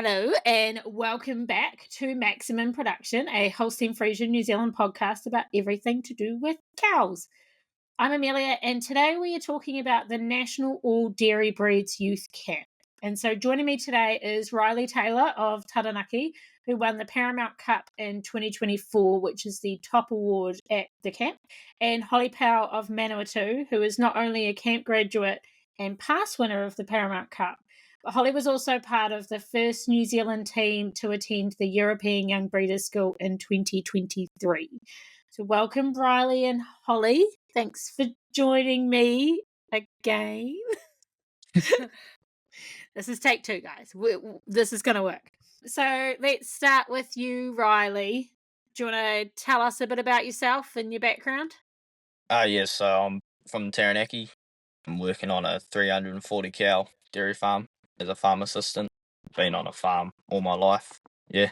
Hello and welcome back to Maximum Production, a Holstein Friesian New Zealand podcast about everything to do with cows. I'm Amelia, and today we are talking about the National All Dairy Breeds Youth Camp. And so joining me today is Riley Taylor of Taranaki, who won the Paramount Cup in 2024, which is the top award at the camp, and Holly Powell of Manawatu, who is not only a camp graduate and past winner of the Paramount Cup, but Holly was also part of the first New Zealand team to attend the European Young Breeders' School in 2023. So welcome, Riley and Holly. Thanks for joining me again. This is take two, guys. This is going to work. So let's start with you, Riley. Do you want to tell us a bit about yourself and your background? Yes, so I'm from Taranaki. I'm working on a 340 cow dairy farm as a farm assistant. Been on a farm all my life. Yeah.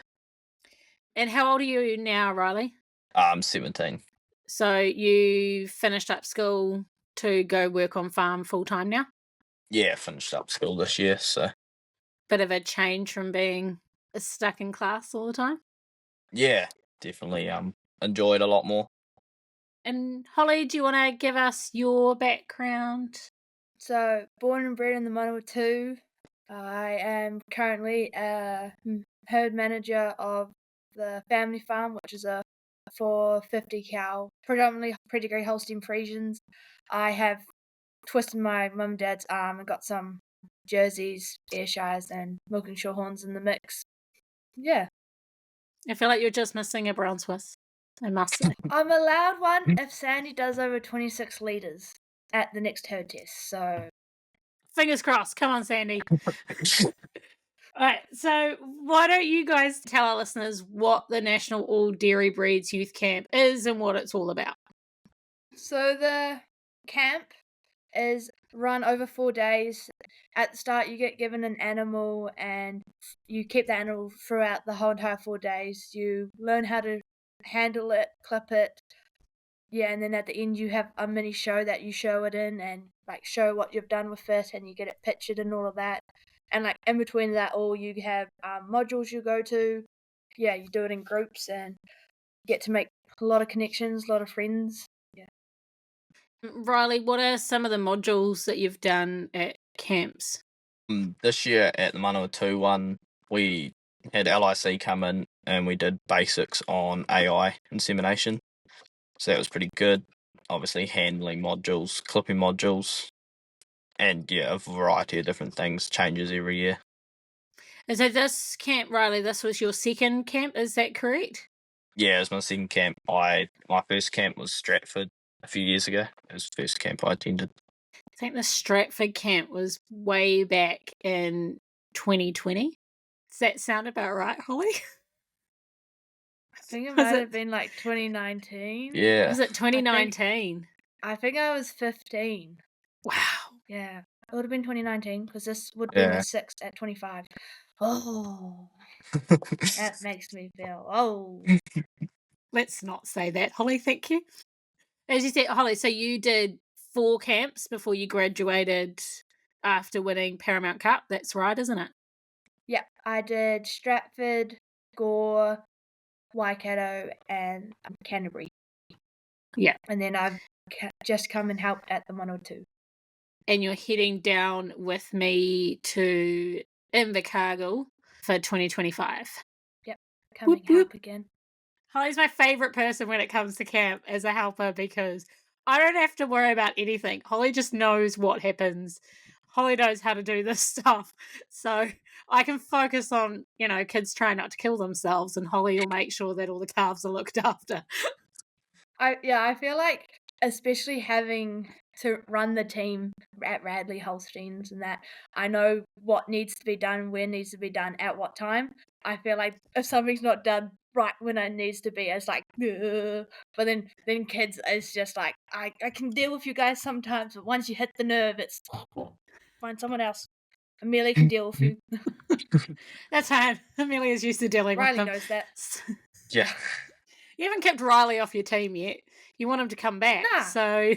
And how old are you now, Riley? I'm 17. So you finished up school to go work on farm full time now? Yeah, finished up school this year, so Bit of a change from being stuck in class all the time? yeah, definitely enjoyed a lot more. And Holly, do you want to give us your background? So, born and bred in the Manawatu. I am currently a herd manager of the family farm, which is a 450 cow, predominantly pedigree Holstein Friesians. I have twisted my mum and dad's arm and got some Jerseys, Ayrshires, and Milk and Shorthorns in the mix. Yeah. I feel like you're just missing a brown Swiss, I must say. I'm allowed one if Sandy does over 26 litres at the next herd test, so... Fingers crossed. Come on, Sandy. All right, so why don't you guys tell our listeners what the National All Dairy Breeds Youth Camp is and what it's all about? So the camp is run over 4 days. At the start, you get given an animal and you keep the animal throughout the whole entire 4 days. You learn how to handle it, clip it. Yeah, and then at the end you have a mini show that you show it in and like show what you've done with it and you get it pictured and all of that. And like in between that all you have modules you go to. Yeah, you do it in groups and get to make a lot of connections, a lot of friends. Riley, what are some of the modules that you've done at camps? This year at the Manawatu one, we had LIC come in and we did basics on AI insemination. So that was pretty good. Obviously handling modules, clipping modules, and yeah, a variety of different things changes every year. And so this camp, Riley, this was your second camp, is that correct? Yeah, it was my second camp. My first camp was Stratford a few years ago. It was the first camp I attended. I think the Stratford camp was way back in 2020. Does that sound about right, Holly? I think it might have been like 2019. Yeah. Was it 2019? I think I was 15. Wow. Yeah. It would have been 2019 because this would be my sixth at 25. Oh. That makes me feel old. Let's not say that, Holly, thank you. As you said, Holly, so you did 4 camps before you graduated after winning Paramount Cup. That's right, isn't it? Yeah, I did Stratford, Gore, Waikato, and Canterbury. Yeah. And then I've just come and helped at the 102. And you're heading down with me to Invaluable for 2025. Yep, coming help again. Holly's my favourite person when it comes to camp as a helper because I don't have to worry about anything. Holly just knows what happens. Holly knows how to do this stuff. So I can focus on, kids trying not to kill themselves, and Holly will make sure that all the calves are looked after. I feel like, especially having to run the team at Radley Holsteins and that, I know what needs to be done, where needs to be done, at what time. I feel like if something's not done right when it needs to be, it's like, ugh. But then kids is just like, I can deal with you guys sometimes, but once you hit the nerve, it's find someone else. Amelia can deal with you. That's fine. Amelia's used to dealing with them. Riley knows that. Yeah. You haven't kept Riley off your team yet. You want him to come back, Nah. so...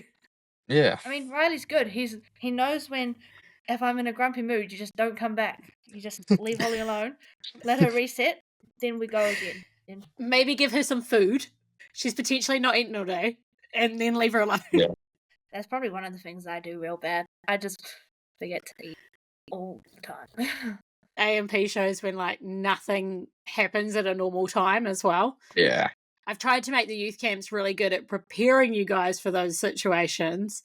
Yeah. I mean, Riley's good. He knows when if I'm in a grumpy mood, you just don't come back. You just leave Holly alone, let her reset, then we go again. Then Maybe give her some food. She's potentially not eaten all day, and then leave her alone. Yeah. That's probably one of the things I do real bad. I just forget to eat all the time. AMP shows when like nothing happens at a normal time as well. Yeah. I've tried to make the youth camps really good at preparing you guys for those situations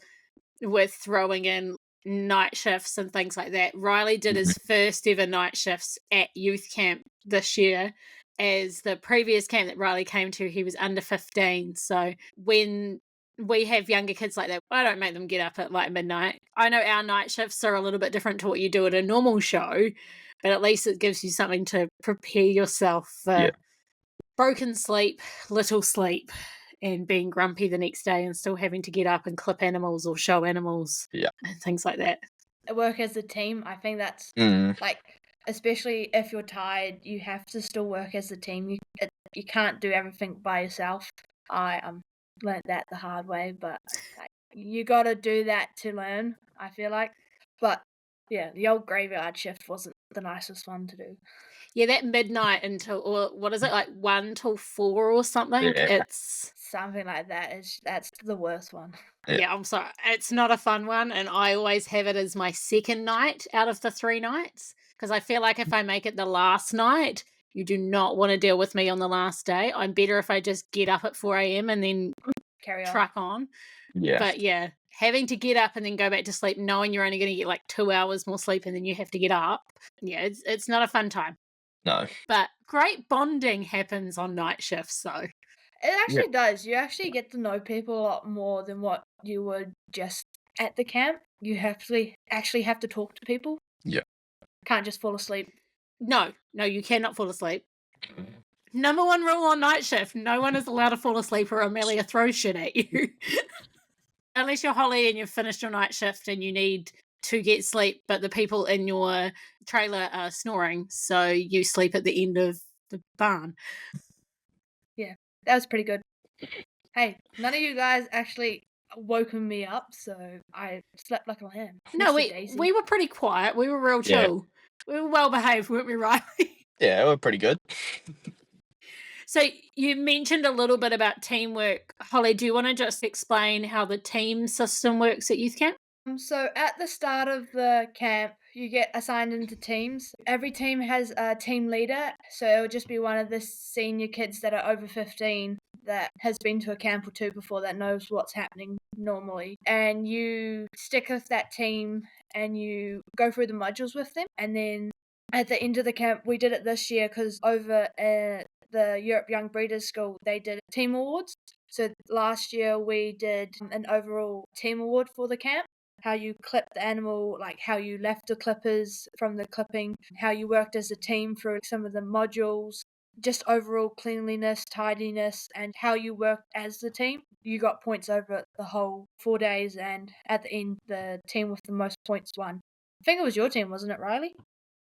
with throwing in night shifts and things like that. Riley did his first ever night shifts at youth camp this year. As the previous camp that Riley came to, he was under 15. So when we have younger kids like that, I don't make them get up at like midnight. I know our night shifts are a little bit different to what you do at a normal show, but at least it gives you something to prepare yourself for broken sleep, little sleep, and being grumpy the next day and still having to get up and clip animals or show animals and things like that. Work as a team. I think that's like, especially if you're tired, you have to still work as a team. You can't do everything by yourself. I learned that the hard way, but like, you got to do that to learn, I feel like. But yeah, the old graveyard shift wasn't the nicest one to do. Yeah, that midnight until, or what is it, like 1 till 4 or something? Yeah. It's something like that. That's the worst one. Yeah, I'm sorry. It's not a fun one, and I always have it as my second night out of the 3 nights, because I feel like if I make it the last night, you do not want to deal with me on the last day. I'm better if I just get up at 4 a.m. and then Carry on. truck on. Yeah. But yeah, having to get up and then go back to sleep, knowing you're only going to get like 2 hours more sleep and then you have to get up. Yeah, it's not a fun time. No. But great bonding happens on night shifts, so. It actually does. You actually get to know people a lot more than what you would just at the camp. You actually have to talk to people. Yeah. Can't just fall asleep. No, you cannot fall asleep. Number 1 rule on night shift, no one is allowed to fall asleep or Amelia throws shit at you. Unless you're Holly and you've finished your night shift and you need to get sleep, but the people in your trailer are snoring, so you sleep at the end of the barn. Yeah, that was pretty good. Hey, none of you guys actually woken me up, so I slept like a lamb. No, Mr. Daisy. we were pretty quiet. We were real chill. We were well behaved, weren't we, Riley? Yeah, we're pretty good. So you mentioned a little bit about teamwork. Holly, do you want to just explain how the team system works at youth camp? So at the start of the camp, you get assigned into teams. Every team has a team leader, so it'll just be one of the senior kids that are over 15 that has been to a camp or 2 before that knows what's happening normally. And you stick with that team and you go through the modules with them. And then at the end of the camp, we did it this year because over at the Europe Young Breeders School, they did team awards. So last year we did an overall team award for the camp. How you clipped the animal, like how you left the clippers from the clipping, how you worked as a team through some of the modules, just overall cleanliness, tidiness, and how you worked as the team. You got points over the whole 4 days, and at the end, the team with the most points won. I think it was your team, wasn't it, Riley?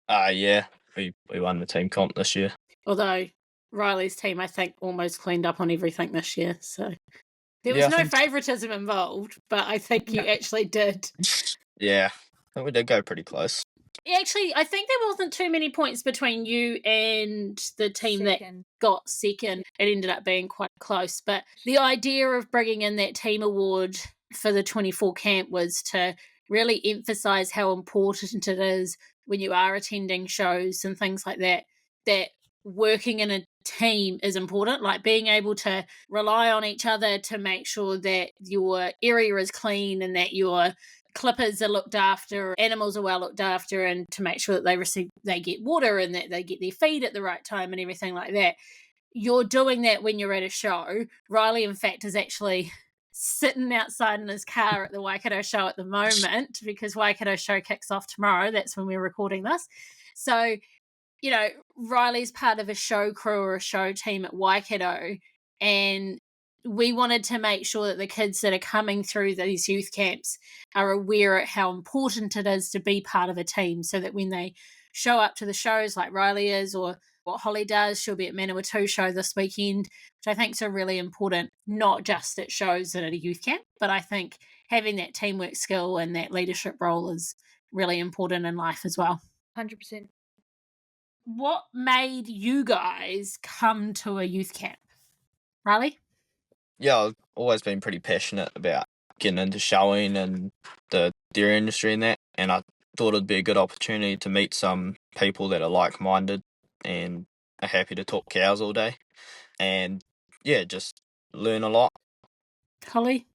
Yeah, we won the team comp this year. Although Riley's team, I think, almost cleaned up on everything this year, so there was no favouritism involved, but I think you actually did. Yeah, I think we did go pretty close. Actually, I think there wasn't too many points between you and the team that got second. It ended up being quite close, but the idea of bringing in that team award for the 24 camp was to really emphasise how important it is when you are attending shows and things like that, that working in a team is important, like being able to rely on each other to make sure that your area is clean and that your clippers are looked after, animals are well looked after, and to make sure that they get water and that they get their feed at the right time and everything like that. You're doing that when you're at a show. Riley, in fact, is actually sitting outside in his car at the Waikato show at the moment because Waikato show kicks off tomorrow. That's when we're recording this. So, you know, Riley's part of a show crew or a show team at Waikato, and we wanted to make sure that the kids that are coming through these youth camps are aware of how important it is to be part of a team, so that when they show up to the shows like Riley is, or what Holly does, she'll be at Manawatu show this weekend, which I think is really important, not just at shows and at a youth camp, but I think having that teamwork skill and that leadership role is really important in life as well. 100%. What made you guys come to a youth camp? Riley? Yeah, I've always been pretty passionate about getting into showing and the dairy industry and that, and I thought it'd be a good opportunity to meet some people that are like-minded and are happy to talk cows all day, and yeah, just learn a lot. Holly?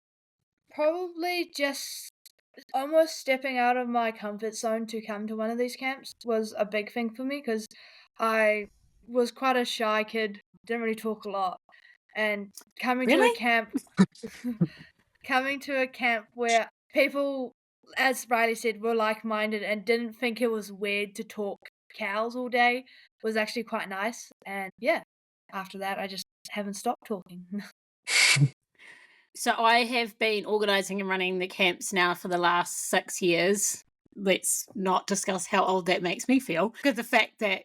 Probably just almost stepping out of my comfort zone to come to one of these camps was a big thing for me because I was quite a shy kid, didn't really talk a lot, and coming to a Really? camp, coming to a camp where people, as Riley said, were like-minded and didn't think it was weird to talk cows all day was actually quite nice. And yeah, after that, I just haven't stopped talking. So I have been organising and running the camps now for the last 6 years. Let's not discuss how old that makes me feel. Because the fact that,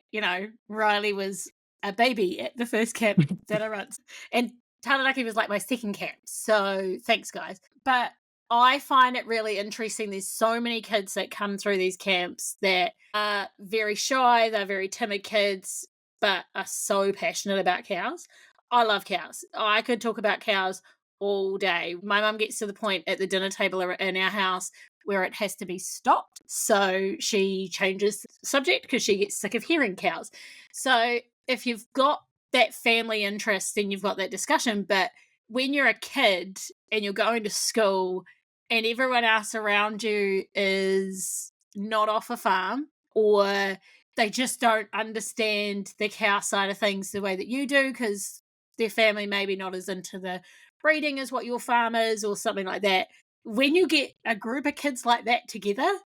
Riley was a baby at the first camp that I run. And Taranaki was like my second camp. So thanks, guys. But I find it really interesting. There's so many kids that come through these camps that are very shy. They're very timid kids, but are so passionate about cows. I love cows. I could talk about cows all day. My mum gets to the point at the dinner table in our house where it has to be stopped. So she changes the subject because she gets sick of hearing cows. So if you've got that family interest, then you've got that discussion. But when you're a kid and you're going to school and everyone else around you is not off a farm, or they just don't understand the cow side of things the way that you do because their family maybe not as into the breeding as what your farm is or something like that. When you get a group of kids like that together,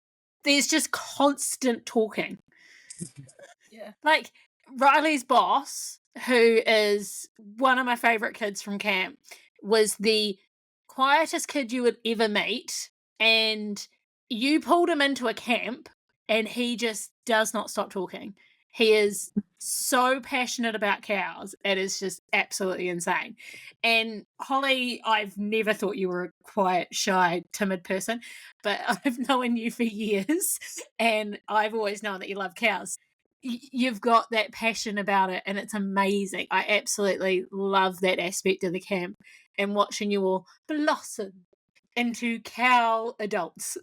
there's just constant talking. Yeah. Like Riley's boss, who is one of my favorite kids from camp, was the quietest kid you would ever meet. And you pulled him into a camp and he just does not stop talking. He is so passionate about cows. It is just absolutely insane. And Holly, I've never thought you were a quiet, shy, timid person, but I've known you for years and I've always known that you love cows. You've got that passion about it and it's amazing. I absolutely love that aspect of the camp and watching you all blossom into cow adults.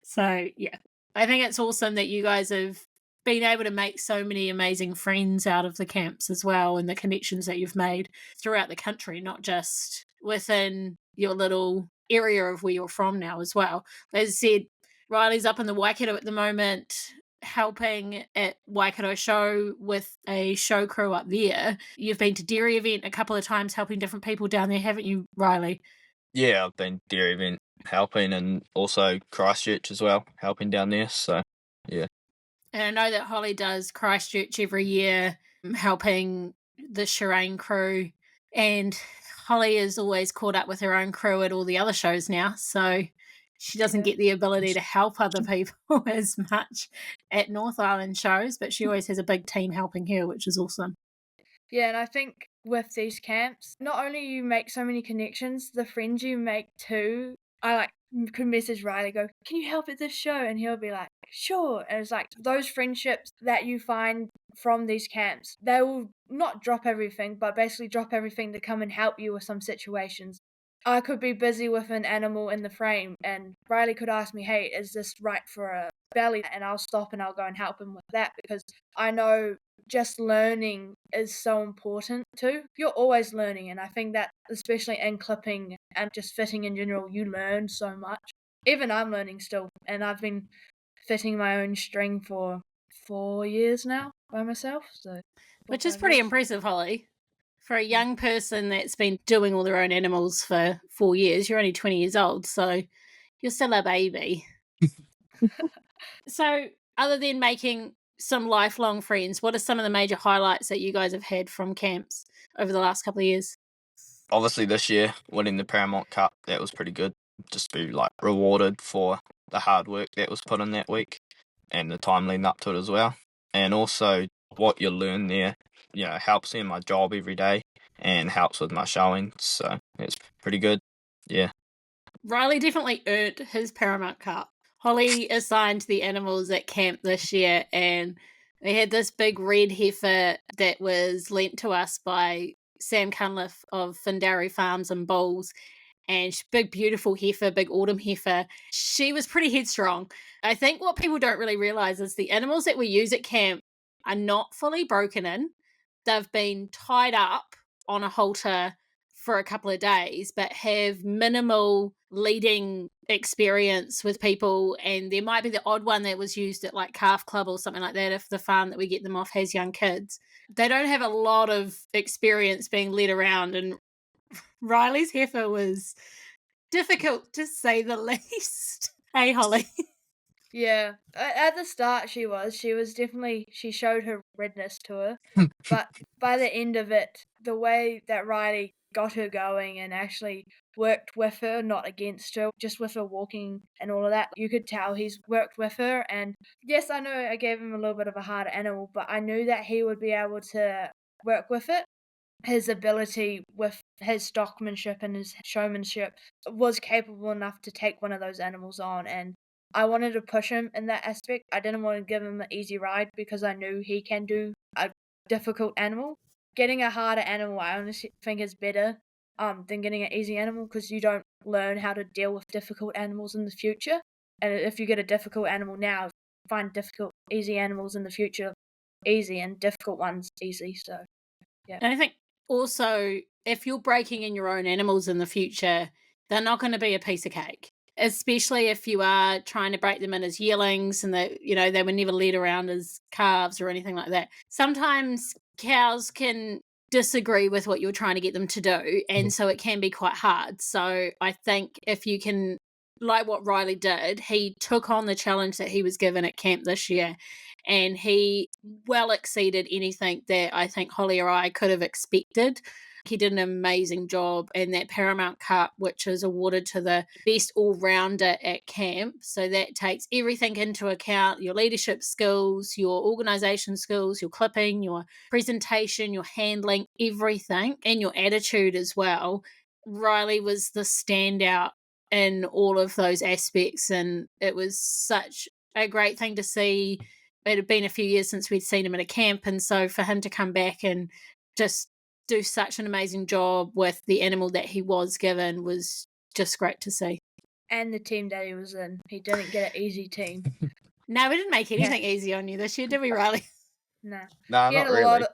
So, yeah, I think it's awesome that you guys have been able to make so many amazing friends out of the camps as well, and the connections that you've made throughout the country, not just within your little area of where you're from now as well. As I said, Riley's up in the Waikato at the moment, helping at Waikato Show with a show crew up there. You've been to Dairy Event a couple of times helping different people down there, haven't you, Riley? Yeah, I've been dairy event helping, and also Christchurch as well, helping down there. So yeah. And I know that Holly does Christchurch every year, helping the Shireen crew. And Holly is always caught up with her own crew at all the other shows now. So she doesn't get the ability to help other people as much at North Island shows, but she always has a big team helping her, which is awesome. Yeah, and I think with these camps, not only you make so many connections, the friends you make too. I could message Riley, go, "Can you help at this show?" And he'll be like, "Sure." And it's like those friendships that you find from these camps, they will not drop everything, but basically drop everything to come and help you with some situations. I could be busy with an animal in the frame, and Riley could ask me, "Hey, is this right for a belly?" And I'll stop and I'll go and help him with that because I know just learning is so important too. You're always learning, and I think that especially in clipping and just fitting in general, you learn so much. Even I'm learning still, and I've been fitting my own string for 4 years now by myself. So, Which is pretty impressive, Holly. For a young person that's been doing all their own animals for 4 years, you're only 20 years old, so you're still a baby. So, other than making some lifelong friends, what are some of the major highlights that you guys have had from camps over the last couple of years? Obviously this year, winning the Paramount Cup, that was pretty good. Just to be rewarded for the hard work that was put in that week and the time leading up to it as well. And also what you learn there, helps in my job every day and helps with my showing. So it's pretty good. Yeah. Riley definitely earned his Paramount Cup. Holly assigned the animals at camp this year, and we had this big red heifer that was lent to us by Sam Cunliffe of Findari Farms and Bulls. And big, beautiful heifer, big autumn heifer. She was pretty headstrong. I think what people don't really realize is the animals that we use at camp are not fully broken in. They've been tied up on a halter for a couple of days, but have minimal leading experience with people. And there might be the odd one that was used at like calf club or something like that if the farm that we get them off has young kids. They don't have a lot of experience being led around, and Riley's heifer was difficult to say the least. Hey, Holly. Yeah, at the start she was definitely, she showed her redness to her, but by the end of it, the way that Riley got her going and actually worked with her, not against her, just with her walking and all of that, you could tell he's worked with her. And yes, I know I gave him a little bit of a harder animal, but I knew that he would be able to work with it. His ability with his stockmanship and his showmanship was capable enough to take one of those animals on, and I wanted to push him in that aspect. I didn't want to give him an easy ride because I knew he can do a difficult animal. Getting a harder animal, I honestly think, is better than getting an easy animal, because you don't learn how to deal with difficult animals in the future. And if you get a difficult animal now, find easy animals in the future easy, and difficult ones easy. So yeah. And I think also, if you're breaking in your own animals in the future, they're not going to be a piece of cake. Especially if you are trying to break them in as yearlings and they were never led around as calves or anything like that. Sometimes cows can disagree with what you're trying to get them to do, and so it can be quite hard. So I think if you can, like what Riley did, he took on the challenge that he was given at camp this year, and he well exceeded anything that I think Holly or I could have expected. He did an amazing job, and that Paramount Cup, which is awarded to the best all-rounder at camp, so that takes everything into account: your leadership skills, your organisation skills, your clipping, your presentation, your handling, everything, and your attitude as well. Riley was the standout in all of those aspects, and it was such a great thing to see. It had been a few years since we'd seen him at a camp, and so for him to come back and just do such an amazing job with the animal that he was given was just great to see. And the team that he was in, he didn't get an easy team. No, we didn't make anything easy on you this year, did we, Riley? No, No, he had not really.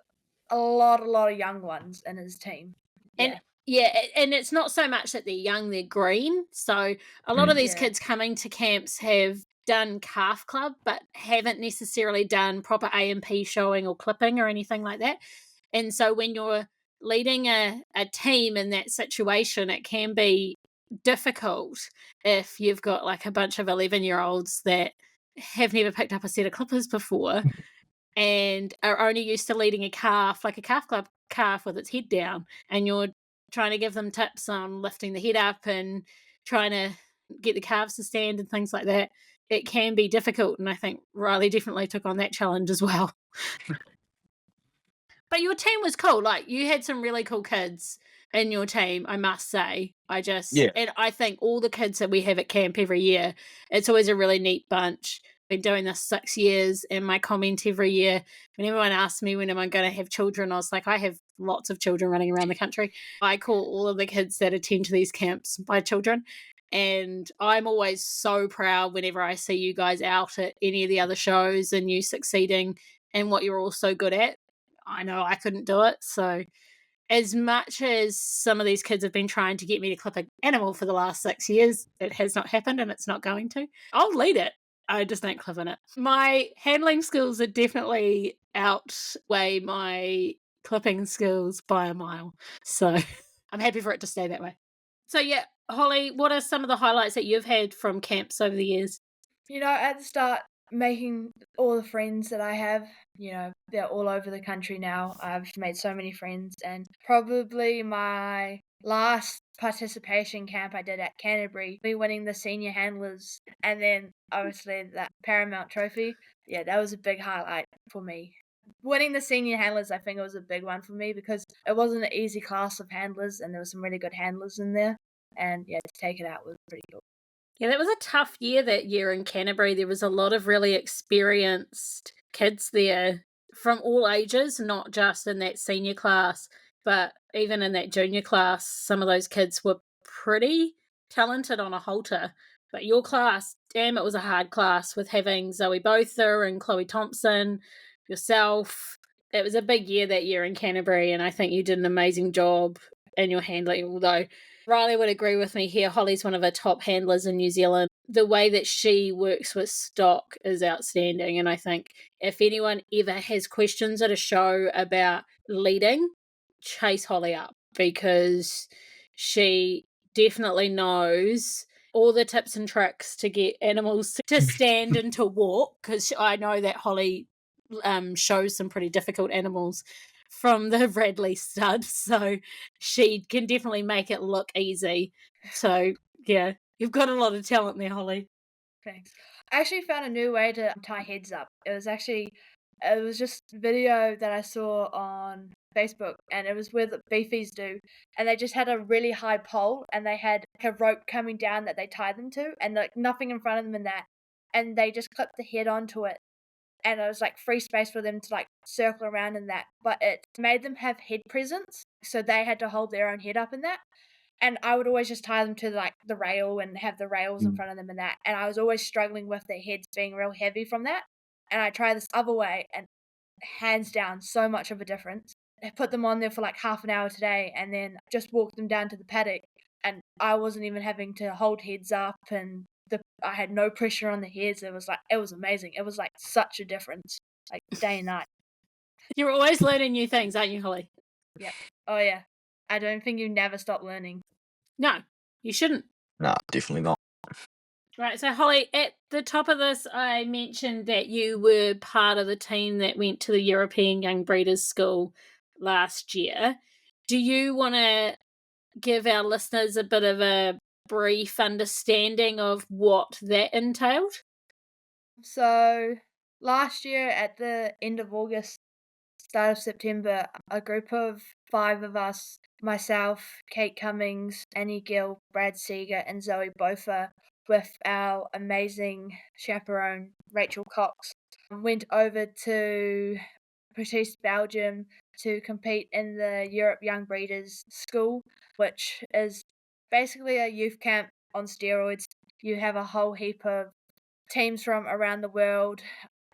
a lot of young ones in his team. And and it's not so much that they're young, they're green. So a lot of these kids coming to camps have done calf club, but haven't necessarily done proper A&P showing or clipping or anything like that. And so when you're leading a team in that situation, it can be difficult if you've got like a bunch of 11-year-olds that have never picked up a set of clippers before and are only used to leading a calf, like a calf club calf with its head down, and you're trying to give them tips on lifting the head up and trying to get the calves to stand and things like that. It can be difficult, and I think Riley definitely took on that challenge as well. But your team was cool. Like, you had some really cool kids in your team, I must say. And I think all the kids that we have at camp every year, it's always a really neat bunch. Been doing this 6 years, and my comment every year, when everyone asks me when am I going to have children, I was like, I have lots of children running around the country. I call all of the kids that attend to these camps my children. And I'm always so proud whenever I see you guys out at any of the other shows and you succeeding in what you're all so good at. I know I couldn't do it. So as much as some of these kids have been trying to get me to clip an animal for the last 6 years, it has not happened, and it's not going to. I'll lead it. I just don't clip in it. My handling skills are definitely outweigh my clipping skills by a mile. So I'm happy for it to stay that way. So yeah, Holly, what are some of the highlights that you've had from camps over the years? At the start, making all the friends that I have, they're all over the country now. I've made so many friends, and probably my last participation camp I did at Canterbury, me winning the senior handlers, and then obviously that Paramount trophy. Yeah, that was a big highlight for me. Winning the senior handlers, I think it was a big one for me, because it wasn't an easy class of handlers, and there were some really good handlers in there. And yeah, to take it out was pretty cool. Yeah, that was a tough year that year in Canterbury. There was a lot of really experienced kids there from all ages, not just in that senior class, but even in that junior class. Some of those kids were pretty talented on a halter. But your class, damn, it was a hard class with having Zoe Botha and Chloe Thompson, yourself. It was a big year that year in Canterbury, and I think you did an amazing job in your handling, although Riley would agree with me here. Holly's one of our top handlers in New Zealand. The way that she works with stock is outstanding. And I think if anyone ever has questions at a show about leading, chase Holly up, because she definitely knows all the tips and tricks to get animals to stand and to walk, because I know that Holly shows some pretty difficult animals from the Bradley stud, so she can definitely make it look easy. So yeah, you've got a lot of talent there, Holly. Thanks. I actually found a new way to tie heads up. It was just a video that I saw on Facebook, and it was where the beefies do, and they just had a really high pole, and they had like a rope coming down that they tied them to, and like nothing in front of them in that, and they just clipped the head onto it, and it was like free space for them to like circle around in that, but it made them have head presence, so they had to hold their own head up in that. And I would always just tie them to like the rail and have the rails in front of them and that. And I was always struggling with their heads being real heavy from that. And I tried this other way, and hands down, so much of a difference. I put them on there for like half an hour today, and then just walked them down to the paddock, and I wasn't even having to hold heads up, and I had no pressure on the heads. It was amazing. It was like such a difference, like day and night. You're always learning new things, aren't you, Holly? Yeah. Oh yeah. I don't think you never stop learning. No, you shouldn't. No, definitely not. Right, so Holly, at the top of this, I mentioned that you were part of the team that went to the European Young Breeders' School last year. Do you want to give our listeners a bit of a brief understanding of what that entailed? So last year at the end of August, start of September, a group of 5 of us, myself, Kate Cummings, Annie Gill, Brad Seeger, and Zoe Botha, with our amazing chaperone, Rachel Cox, went over to British Belgium to compete in the Europe Young Breeders School, which is basically a youth camp on steroids. You have a whole heap of teams from around the world,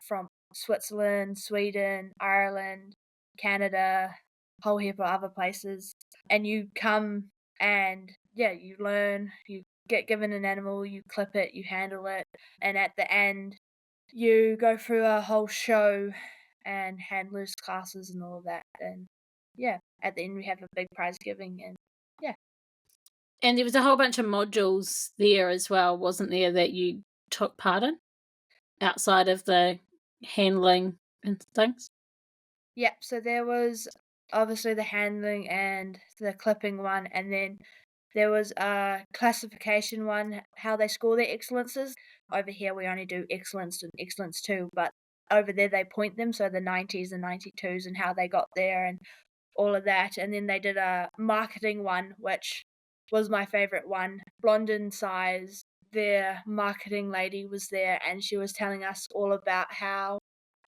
from Switzerland, Sweden, Ireland, Canada, a whole heap of other places. And you come and, yeah, you learn, you get given an animal, you clip it, you handle it, and at the end, you go through a whole show and handlers classes and all of that. And yeah, at the end, we have a big prize giving, and yeah. And there was a whole bunch of modules there as well, wasn't there, that you took part in outside of the handling and things? Yep, so there was obviously the handling and the clipping one, and then there was a classification one, how they score their excellences. Over here, we only do excellence and excellence 2, but over there, they point them, so the 90s and 92s and how they got there and all of that. And then they did a marketing one, which was my favorite one. Blondin Size, their marketing lady was there, and she was telling us all about how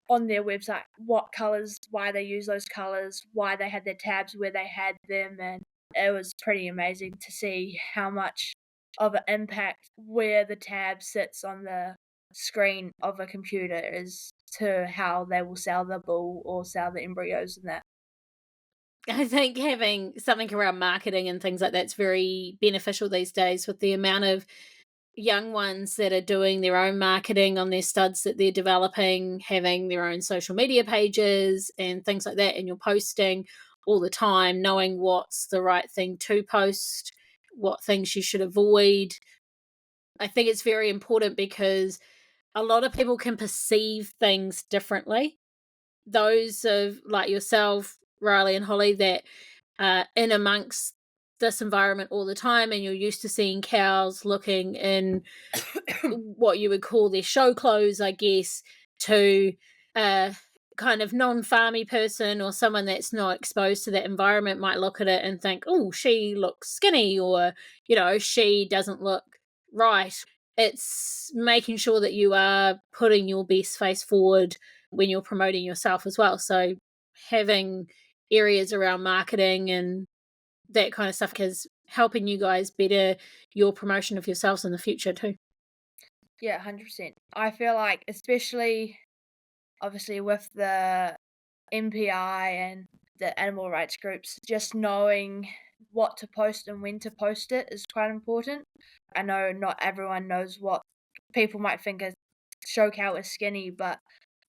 on their website what colors, why they use those colors, why they had their tabs where they had them, and it was pretty amazing to see how much of an impact where the tab sits on the screen of a computer is to how they will sell the bull or sell the embryos and that. I think having something around marketing and things like that's very beneficial these days, with the amount of young ones that are doing their own marketing on their studs that they're developing, having their own social media pages and things like that, and you're posting all the time, knowing what's the right thing to post, what things you should avoid. I think it's very important because a lot of people can perceive things differently. Those of like yourself, Riley and Holly, that are in amongst this environment all the time, and you're used to seeing cows looking in what you would call their show clothes, I guess, to a kind of non-farmy person or someone that's not exposed to that environment might look at it and think, oh, she looks skinny, or, she doesn't look right. it's making sure that you are putting your best face forward when you're promoting yourself as well. So having areas around marketing and that kind of stuff is helping you guys better your promotion of yourselves in the future too. Yeah, 100%. I feel like, especially obviously with the MPI and the animal rights groups, just knowing what to post and when to post it is quite important. I know not everyone knows what people might think a show cow is skinny, but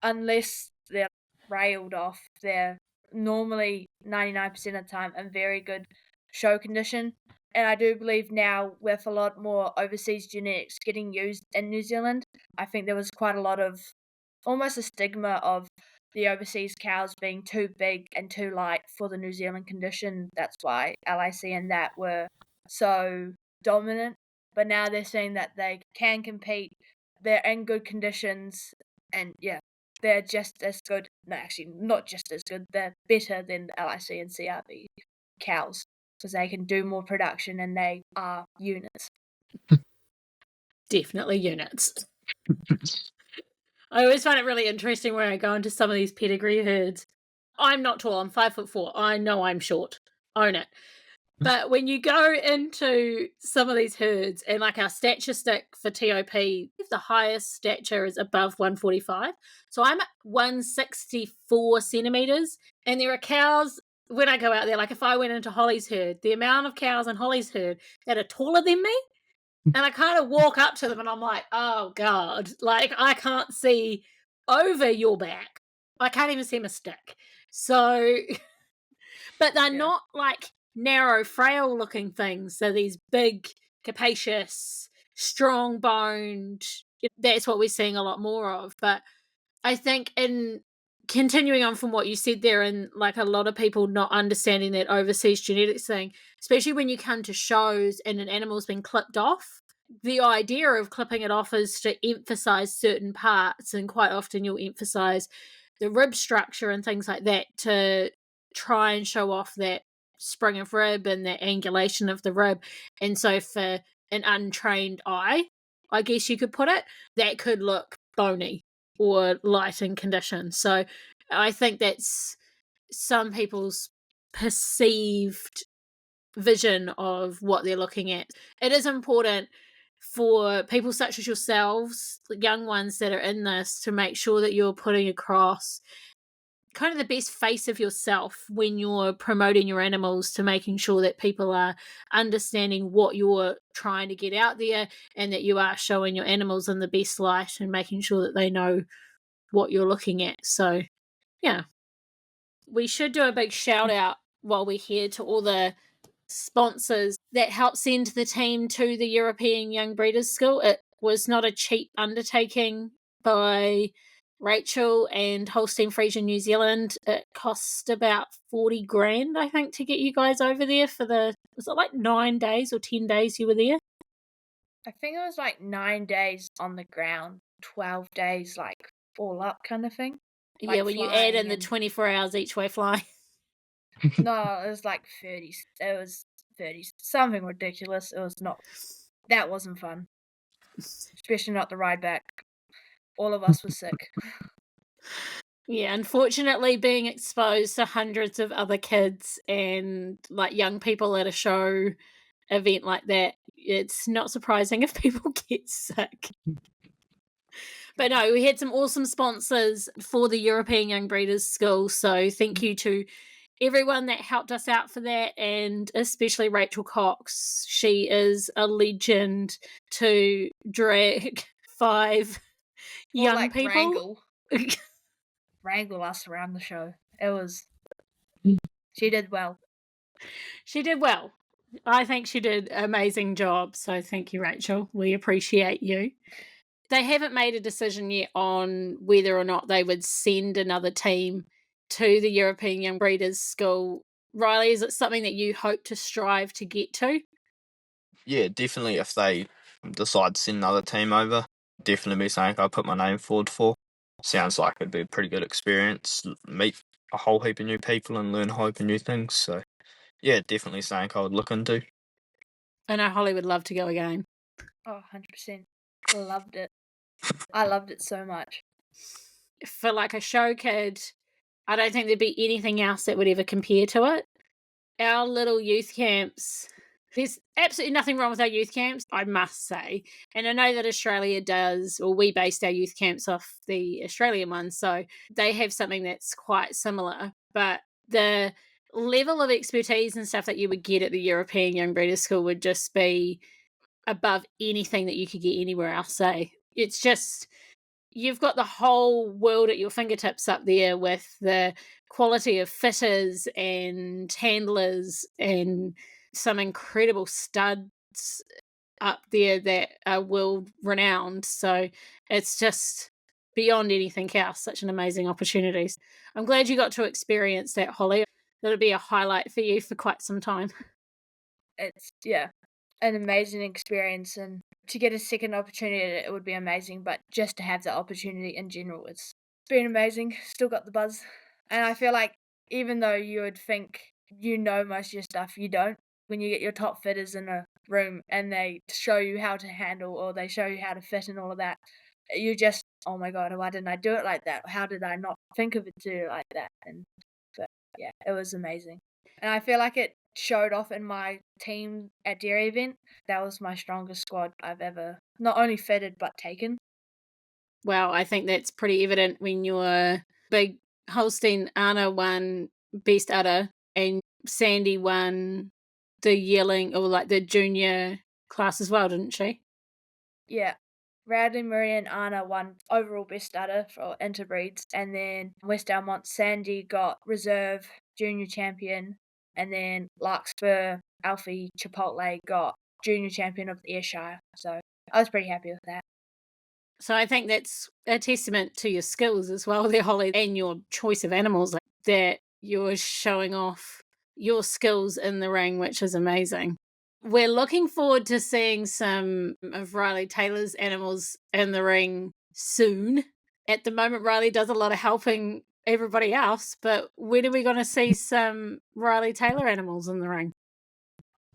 unless they're railed off, they're normally 99% of the time in very good show condition. And I do believe now, with a lot more overseas genetics getting used in New Zealand, I think there was quite a lot of almost a stigma of the overseas cows being too big and too light for the New Zealand condition. That's why LIC and that were so dominant. But now they're saying that they can compete, they're in good conditions, and yeah, they're just as good. No, actually, not just as good, they're better than LIC and CRB cows because they can do more production and they are units. Definitely units. I always find it really interesting when I go into some of these pedigree herds. I'm not tall, I'm 5'4". I know I'm short. Own it. But when you go into some of these herds, and like our stature stick for TOP, the highest stature is above 145. So I'm at 164 centimeters. And there are cows, when I go out there, like if I went into Holly's herd, the amount of cows in Holly's herd that are taller than me, and I kind of walk up to them and I'm like, oh God, like I can't see over your back. I can't even see my stick. So, but they're not like narrow, frail looking things. They're these big, capacious, strong boned. That's what we're seeing a lot more of. But I think in continuing on from what you said there, and like a lot of people not understanding that overseas genetics thing, especially when you come to shows and an animal's been clipped off, the idea of clipping it off is to emphasize certain parts, and quite often you'll emphasize the rib structure and things like that to try and show off that spring of rib and that angulation of the rib. And so for an untrained eye, I guess you could put it, that could look bony or light in condition. So I think that's some people's perceived vision of what they're looking at. It is important for people such as yourselves, young ones that are in this, to make sure that you're putting across kind of the best face of yourself when you're promoting your animals, to making sure that people are understanding what you're trying to get out there, and that you are showing your animals in the best light and making sure that they know what you're looking at. So yeah, we should do a big shout out while we're here to all the sponsors that helped send the team to the European Young Breeders' School. It was not a cheap undertaking by Rachel and Holstein Friesian New Zealand. It cost about 40 grand, I think, to get you guys over there for was it like 9 days or 10 days you were there? I think it was like 9 days on the ground, 12 days like all up kind of thing. Yeah, Like when you add in the and 24 hours each way flying. No, it was like 30. It was 30. Something ridiculous. It was not. That wasn't fun. Especially not the ride back. All of us were sick. Yeah, unfortunately, being exposed to hundreds of other kids and like young people at a show event like that, it's not surprising if people get sick. But no, we had some awesome sponsors for the European Young Breeders' School. So thank you to everyone that helped us out for that, and especially Rachel Cox. She is a legend to drag 5 young like people. Wrangle us around the show. It was. She did well. She did well. I think she did an amazing job. So thank you, Rachel. We appreciate you. They haven't made a decision yet on whether or not they would send another team to the European Young Breeders' School. Riley, is it something that you hope to strive to get to? Yeah, definitely. If they decide to send another team over, definitely be something I put my name forward for. Sounds like it'd be a pretty good experience. Meet a whole heap of new people and learn a whole heap of new things. So, yeah, definitely something I would look into. I know Holly would love to go again. Oh, 100%. Loved it. I loved it so much. For like a show kid, I don't think there'd be anything else that would ever compare to it. Our little youth camps, there's absolutely nothing wrong with our youth camps, I must say. And I know that Australia does, or we based our youth camps off the Australian ones, so they have something that's quite similar. But the level of expertise and stuff that you would get at the European Young Breeders' School would just be above anything that you could get anywhere else, say. It's just, you've got the whole world at your fingertips up there with the quality of fitters and handlers and some incredible studs up there that are world renowned. So it's just beyond anything else, such an amazing opportunity. I'm glad you got to experience that, Holly. That'll be a highlight for you for quite some time. It's, yeah, an amazing experience, and to get a second opportunity, it would be amazing, but just to have the opportunity in general, it's been amazing. Still got the buzz. And I feel like even though you would think you know most of your stuff, you don't. When you get your top fitters in a room and they show you how to handle or they show you how to fit and all of that, you just, oh my god, why didn't I do it like that? How did I not think of it to do it like that? And but yeah, it was amazing. And I feel like it showed off in my team at Dairy event. That was my strongest squad I've ever not only fitted but taken. Well, I think that's pretty evident when your big Holstein Anna won Best Udder and Sandy won the yearling, or like the junior class as well, didn't she? Yeah. Radley, Murray, and Anna won overall best starter for interbreeds, and then West Almont Sandy got reserve junior champion, and then Larkspur Alfie Chipotle got junior champion of the Ayrshire. So I was pretty happy with that. So I think that's a testament to your skills as well there, Holly, and your choice of animals, that you're showing off your skills in the ring, which is amazing. We're looking forward to seeing some of Riley Taylor's animals in the ring soon. At the moment, Riley does a lot of helping everybody else, but when are we going to see some Riley Taylor animals in the ring?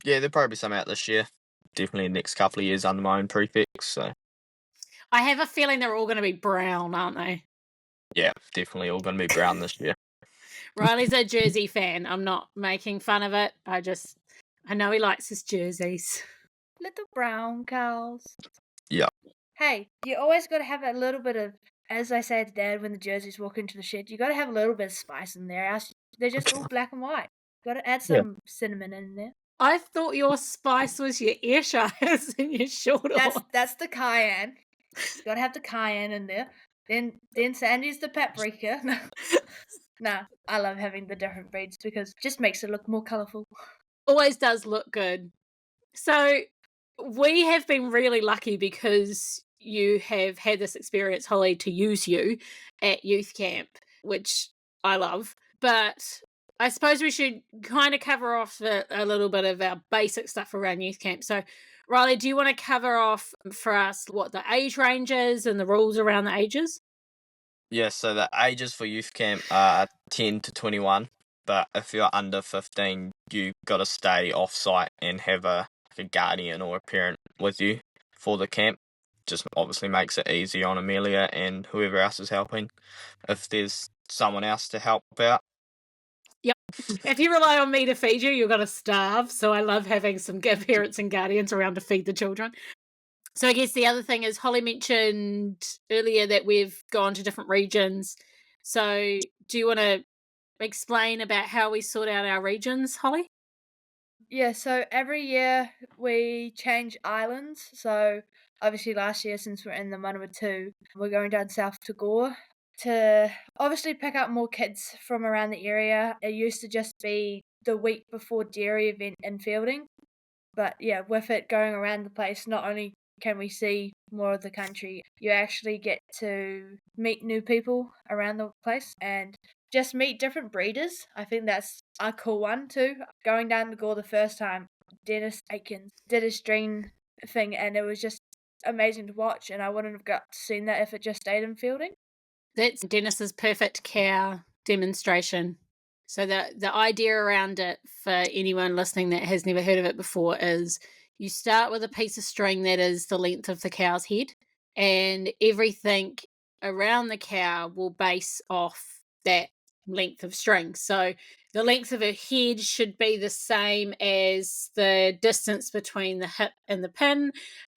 Yeah, there'll probably be some out this year. Definitely the next couple of years under my own prefix. So I have a feeling they're all going to be brown, aren't they? yeah, definitely all going to be brown this year. Riley's a Jersey fan. I'm not making fun of it. I know he likes his jerseys. Little brown cows. Yeah. Hey, you always got to have a little bit of, as I say to Dad when the jerseys walk into the shed, you got to have a little bit of spice in there. Else they're just all black and white. Got to add some cinnamon in there. I thought your spice was your Ayrshires and your short horse. That's the cayenne. Got to have the cayenne in there. Then Sandy's the paprika. Nah, I love having the different breeds because it just makes it look more colourful. Always does look good. So we have been really lucky because you have had this experience, Holly, to use you at youth camp, which I love. But I suppose we should kind of cover off a little bit of our basic stuff around youth camp. So, Riley, do you want to cover off for us what the age range is and the rules around the ages? Yeah, so the ages for youth camp are 10 to 21, but if you're under 15, you got to stay off-site and have a guardian or a parent with you for the camp. Just obviously makes it easy on Amelia and whoever else is helping, if there's someone else to help out. Yep. If you rely on me to feed you, you're going to starve. So I love having some parents and guardians around to feed the children. So I guess the other thing is Holly mentioned earlier that we've gone to different regions. So do you want to explain about how we sort out our regions, Holly? Yeah, so every year we change islands. So obviously last year, since we're in the Manawatu, we're going down south to Gore to obviously pick up more kids from around the area. It used to just be the week before Dairy event in Fielding. But yeah, with it going around the place, not only can we see more of the country, you actually get to meet new people around the place and just meet different breeders. I think that's a cool one too. Going down to Gore the first time, Dennis Aikens did his dream thing and it was just amazing to watch, and I wouldn't have got to seen that if it just stayed in Fielding. That's Dennis's perfect cow demonstration. So the idea around it for anyone listening that has never heard of it before is you start with a piece of string that is the length of the cow's head, and everything around the cow will base off that length of string. So the length of her head should be the same as the distance between the hip and the pin.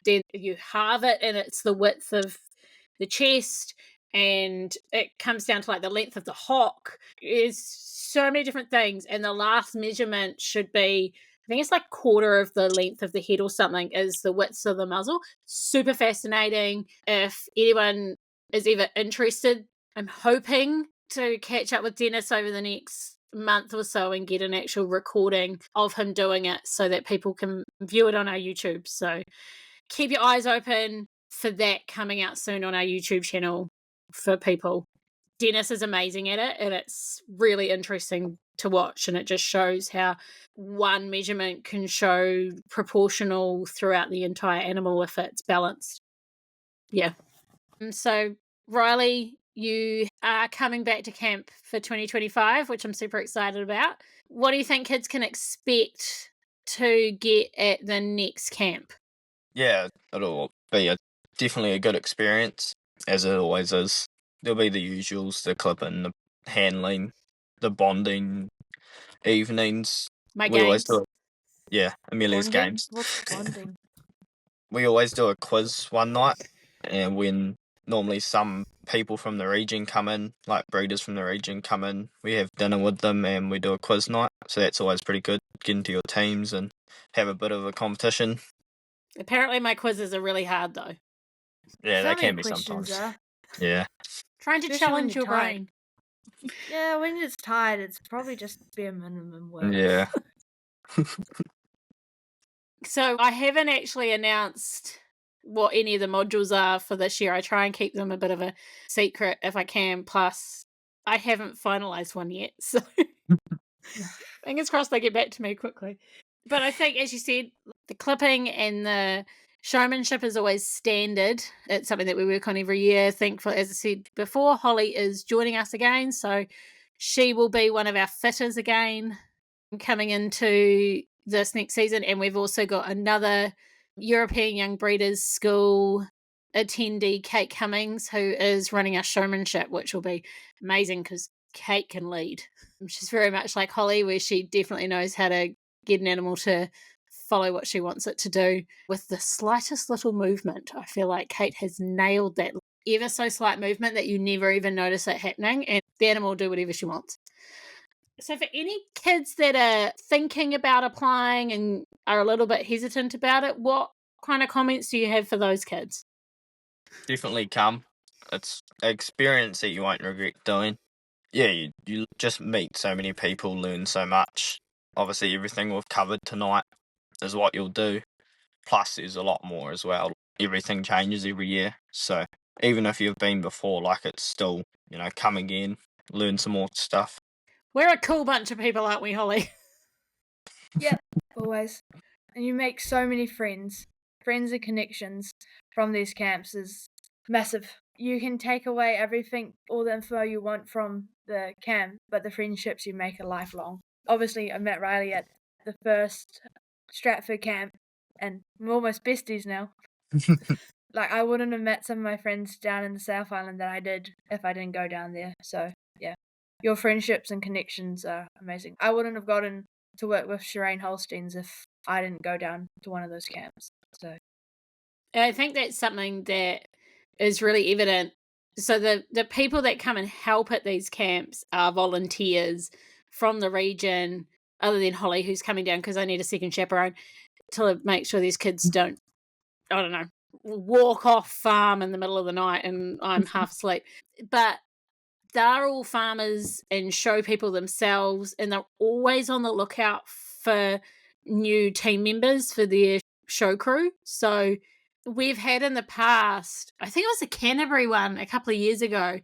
Then you halve it, and it's the width of the chest, and it comes down to like the length of the hock. There's so many different things, and the last measurement should be, I think it's like quarter of the length of the head or something, is the width of the muzzle. Super fascinating. If anyone is ever interested, I'm hoping to catch up with Dennis over the next month or so and get an actual recording of him doing it so that people can view it on our YouTube. So keep your eyes open for that coming out soon on our YouTube channel for people. Dennis is amazing at it, and it's really interesting to watch, and it just shows how one measurement can show proportional throughout the entire animal if it's balanced. Yeah. So, Riley, you are coming back to camp for 2025, which I'm super excited about. What do you think kids can expect to get at the next camp? Yeah, it'll be definitely a good experience, as it always is. There'll be the usuals, the clipping, the handling, the bonding evenings. My We always games. do it. Yeah, Amelia's Bonding? games. What's bonding? We always do a quiz one night, and when normally some people from the region come in, like breeders from the region come in, we have dinner with them and we do a quiz night. So that's always pretty good. Get into your teams and have a bit of a competition. Apparently, my quizzes are really hard, though. Yeah, Some they of your can be questions sometimes. are. Yeah. Trying to Especially when challenge you're your tired. brain. Yeah, when it's tired, it's probably just bare minimum work. Yeah. So I haven't actually announced what any of the modules are for this year. I try and keep them a bit of a secret if I can. Plus, I haven't finalized one yet. So fingers crossed they get back to me quickly. But I think, as you said, the clipping and the showmanship is always standard. It's something that we work on every year. Thankfully, as I said before, Holly is joining us again. So she will be one of our fitters again coming into this next season. And we've also got another European Young Breeders School attendee, Kate Cummings, who is running our showmanship, which will be amazing because Kate can lead. She's very much like Holly, where she definitely knows how to get an animal to follow what she wants it to do with the slightest little movement. I feel like Kate has nailed that ever so slight movement that you never even notice it happening, and the animal will do whatever she wants. So for any kids that are thinking about applying and are a little bit hesitant about it, what kind of comments do you have for those kids? Definitely come. It's an experience that you won't regret doing. Yeah, you just meet so many people, learn so much. Obviously, everything we've covered tonight is what you'll do. Plus, there's a lot more as well. Everything changes every year. So even if you've been before, like, it's still, come again, learn some more stuff. We're a cool bunch of people, aren't we, Holly? Yep, always. And you make so many friends. Friends and connections from these camps is massive. You can take away everything, all the info you want from the camp, but the friendships you make are lifelong. Obviously, I met Riley at the first Stratford camp, and we're almost besties now. Like, I wouldn't have met some of my friends down in the South Island that I did if I didn't go down there. So, yeah. Your friendships and connections are amazing. I wouldn't have gotten to work with Shireen Holsteins if I didn't go down to one of those camps. So I think that's something that is really evident. So the people that come and help at these camps are volunteers from the region, other than Holly, who's coming down because I need a second chaperone to make sure these kids don't, I don't know, walk off farm in the middle of the night and I'm half asleep. But they're all farmers and show people themselves, and they're always on the lookout for new team members for their show crew. So we've had in the past, I think it was a Canterbury one a couple of years ago,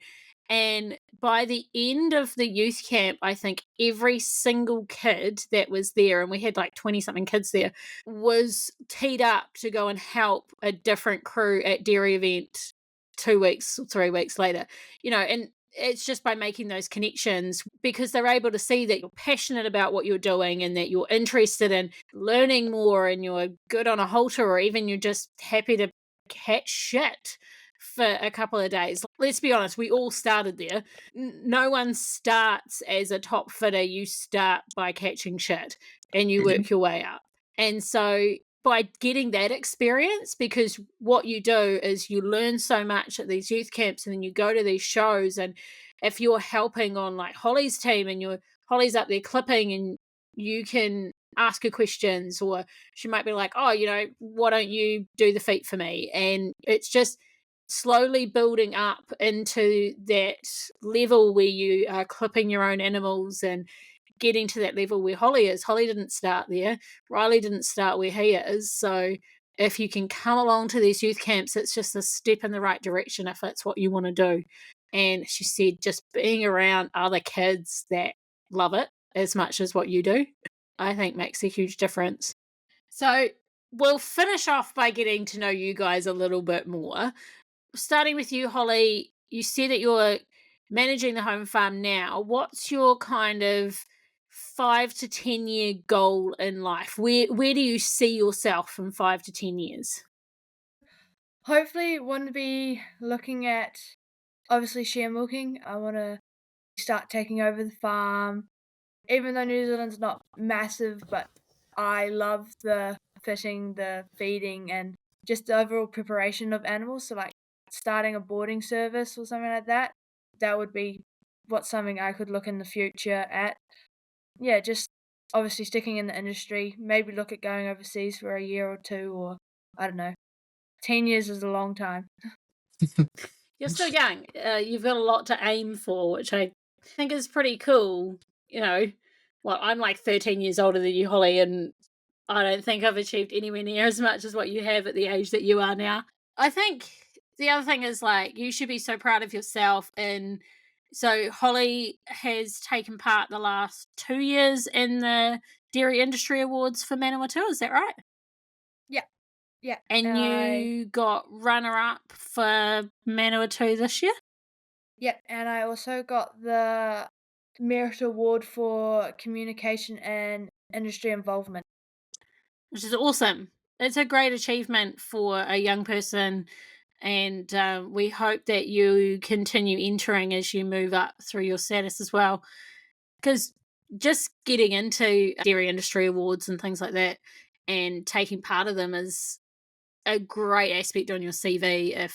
and by the end of the youth camp, I think every single kid that was there, and we had like 20 something kids there, was teed up to go and help a different crew at dairy event 2 weeks, 3 weeks later, and it's just by making those connections, because they're able to see that you're passionate about what you're doing and that you're interested in learning more and you're good on a halter, or even you're just happy to catch shit for a couple of days. Let's be honest, we all started there. No one starts as a top fitter. You start by catching shit and you work your way up. And so by getting that experience, because what you do is you learn so much at these youth camps and then you go to these shows, and if you're helping on like Holly's team and Holly's up there clipping and you can ask her questions, or she might be like, oh, why don't you do the feet for me? And it's just slowly building up into that level where you are clipping your own animals and getting to that level where Holly is. Holly didn't start there. Riley didn't start where he is. So if you can come along to these youth camps, it's just a step in the right direction if it's what you want to do. And she said just being around other kids that love it as much as what you do, I think makes a huge difference. So we'll finish off by getting to know you guys a little bit more. Starting with you, Holly, you said that you're managing the home farm now. What's your kind of 5 to 10 year goal in life? Where do you see yourself in 5 to 10 years? Hopefully, want to be looking at, obviously, share milking. I want to start taking over the farm. Even though New Zealand's not massive, but I love the fishing, the feeding, and just the overall preparation of animals. So, like, starting a boarding service or something like that, that would be something I could look in the future at. Yeah, just obviously sticking in the industry, maybe look at going overseas for a year or two, or I don't know. 10 years is a long time. You're still young. You've got a lot to aim for, which I think is pretty cool. Well, I'm like 13 years older than you, Holly, and I don't think I've achieved anywhere near as much as what you have at the age that you are now. I think the other thing is, like, you should be so proud of yourself. And so Holly has taken part the last 2 years in the Dairy Industry Awards for Manawatu, is that right? Yeah. And you got runner-up for Manawatu this year? Yeah, and I also got the Merit Award for Communication and Industry Involvement. Which is awesome. It's a great achievement for a young person, and we hope that you continue entering as you move up through your status as well. Because just getting into Dairy Industry Awards and things like that and taking part of them is a great aspect on your CV.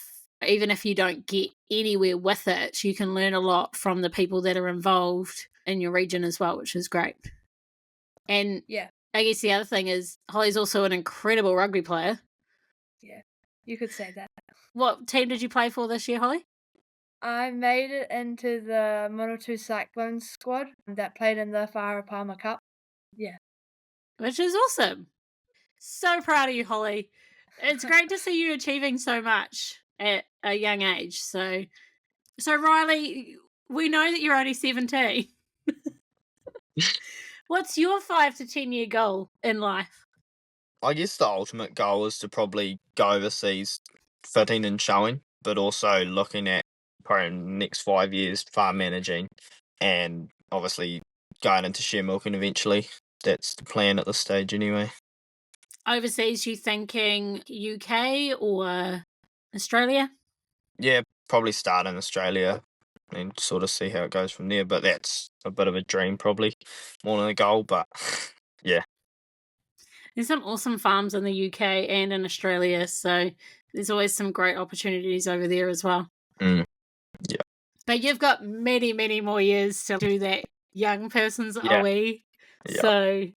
Even if you don't get anywhere with it, you can learn a lot from the people that are involved in your region as well, which is great. And Yeah, I guess the other thing is Holly's also an incredible rugby player. yeah, you could say that. What team did you play for this year, Holly? I made it into the Manawatu Cyclones squad that played in the Whara Palmer Cup. Yeah. Which is awesome. So proud of you, Holly. It's great to see you achieving so much at a young age. So Riley, we know that you're only 17. What's your 5 to 10 year goal in life? I guess the ultimate goal is to probably go overseas fitting and showing, but also looking at probably in the next 5 years farm managing and obviously going into share milking eventually. That's the plan at this stage anyway. Overseas, you thinking UK or Australia? Yeah, probably start in Australia and sort of see how it goes from there. But that's a bit of a dream, probably more than a goal. But yeah, There's some awesome farms in the UK and in Australia, so there's always some great opportunities over there as well. yeah, But you've got many, many more years to do that young person's Yeah. OE. Yeah. So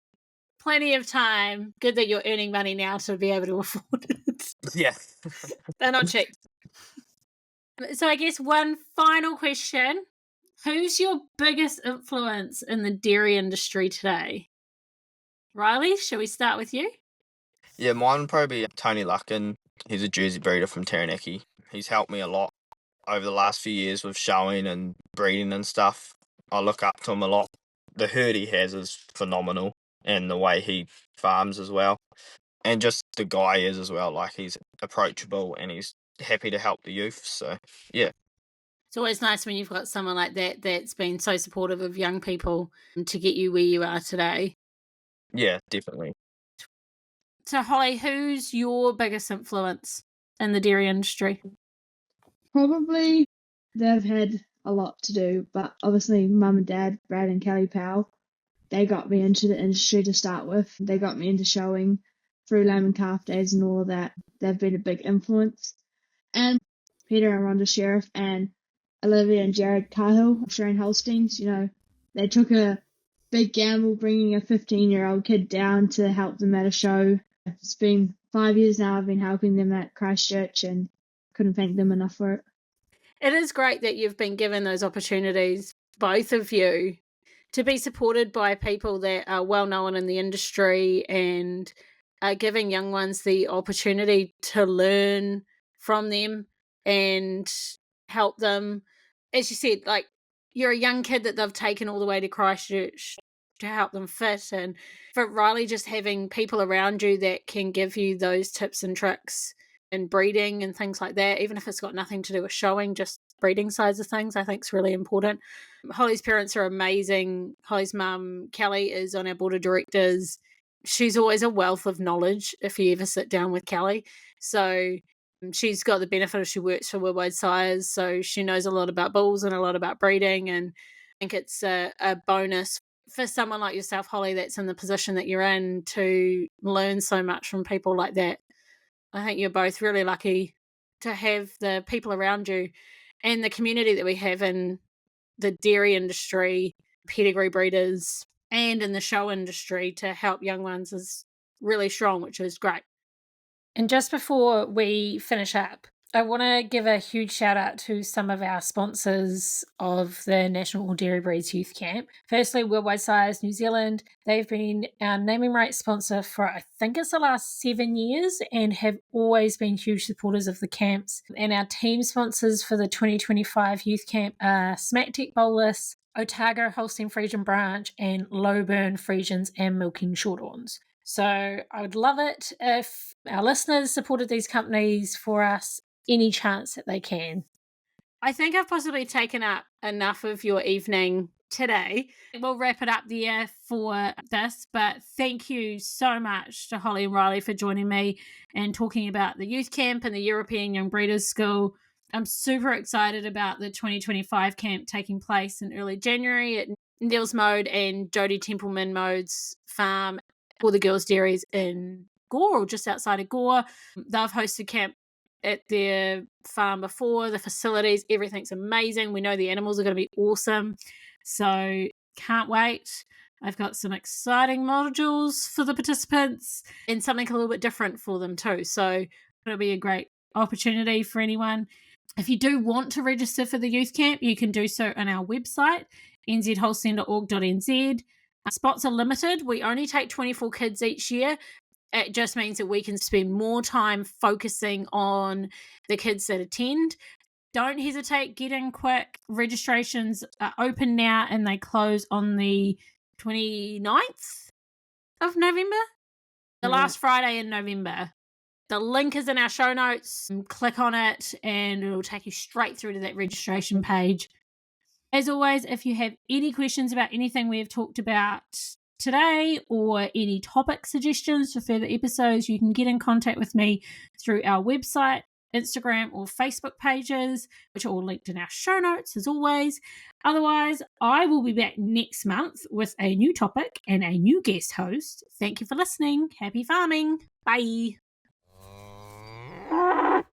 plenty of time. Good that you're earning money now to be able to afford it. yeah. They're not cheap. So I guess one final question. Who's your biggest influence in the dairy industry today? Riley, shall we start with you? Yeah, mine would probably be Tony Luckin. He's a Jersey breeder from Taranaki. He's helped me a lot over the last few years with showing and breeding and stuff. I look up to him a lot. The herd he has is phenomenal, and the way he farms as well. And just the guy is as well. Like, he's approachable and he's happy to help the youth. So, yeah. It's always nice when you've got someone like that that's been so supportive of young people to get you where you are today. Yeah, definitely. So, Holly, who's your biggest influence in the dairy industry? Probably they've had a lot to do, but obviously Mum and Dad, Brad and Kelly Powell, they got me into the industry to start with. They got me into showing through lamb and calf days and all of that. They've been a big influence. And Peter and Rhonda Sheriff and Olivia and Jared Cahill, Australian Holsteins, they took a big gamble bringing a 15-year-old kid down to help them at a show. It's been 5 years now I've been helping them at Christchurch and couldn't thank them enough for it. It is great that you've been given those opportunities, both of you, to be supported by people that are well known in the industry and are giving young ones the opportunity to learn from them and help them. As you said, like, you're a young kid that they've taken all the way to Christchurch to help them fit. And for Riley, just having people around you that can give you those tips and tricks and breeding and things like that, even if it's got nothing to do with showing, just breeding sides of things, I think is really important. Holly's parents are amazing. Holly's mum, Kelly, is on our board of directors. She's always a wealth of knowledge if you ever sit down with Kelly. So she's got the benefit of she works for Worldwide Sires, so she knows a lot about bulls and a lot about breeding, and I think it's a bonus for someone like yourself, Holly, that's in the position that you're in, to learn so much from people like that. I think you're both really lucky to have the people around you and the community that we have in the dairy industry, pedigree breeders, and in the show industry to help young ones is really strong, which is great. And just before we finish up, I want to give a huge shout out to some of our sponsors of the National All Dairy Breeds Youth Camp. Firstly, Worldwide Sires New Zealand. They've been our naming rights sponsor for, I think it's the last 7 years, and have always been huge supporters of the camps. And our team sponsors for the 2025 Youth Camp are Smack-Tech Bolus, Otago Holstein Friesian Branch, and Lowburn Friesians and Milking Shorthorns. So I would love it if our listeners supported these companies for us any chance that they can. I think I've possibly taken up enough of your evening today. We'll wrap it up there for this, but thank you so much to Holly and Riley for joining me and talking about the youth camp and the European Young Breeders' School. I'm super excited about the 2025 camp taking place in early January at Niels Mode and Jodie Templeman Mode's farm, for the girls' dairies in Gore, or just outside of Gore. They've hosted camp at their farm before. The facilities, everything's amazing. We know the animals are going to be awesome. So can't wait. I've got some exciting modules for the participants and something a little bit different for them too. So it'll be a great opportunity for anyone. If you do want to register for the youth camp, you can do so on our website, nzholstein.org.nz. Spots are limited. We only take 24 kids each year. It just means that we can spend more time focusing on the kids that attend. Don't hesitate, get in quick. Registrations are open now and they close on the 29th of November, the last Friday in November. The link is in our show notes. Click on it and it'll take you straight through to that registration page. As always, if you have any questions about anything we have talked about today or any topic suggestions for further episodes, you can get in contact with me through our website, Instagram, or Facebook pages, which are all linked in our show notes as always. Otherwise, I will be back next month with a new topic and a new guest host. Thank you for listening. Happy farming. Bye.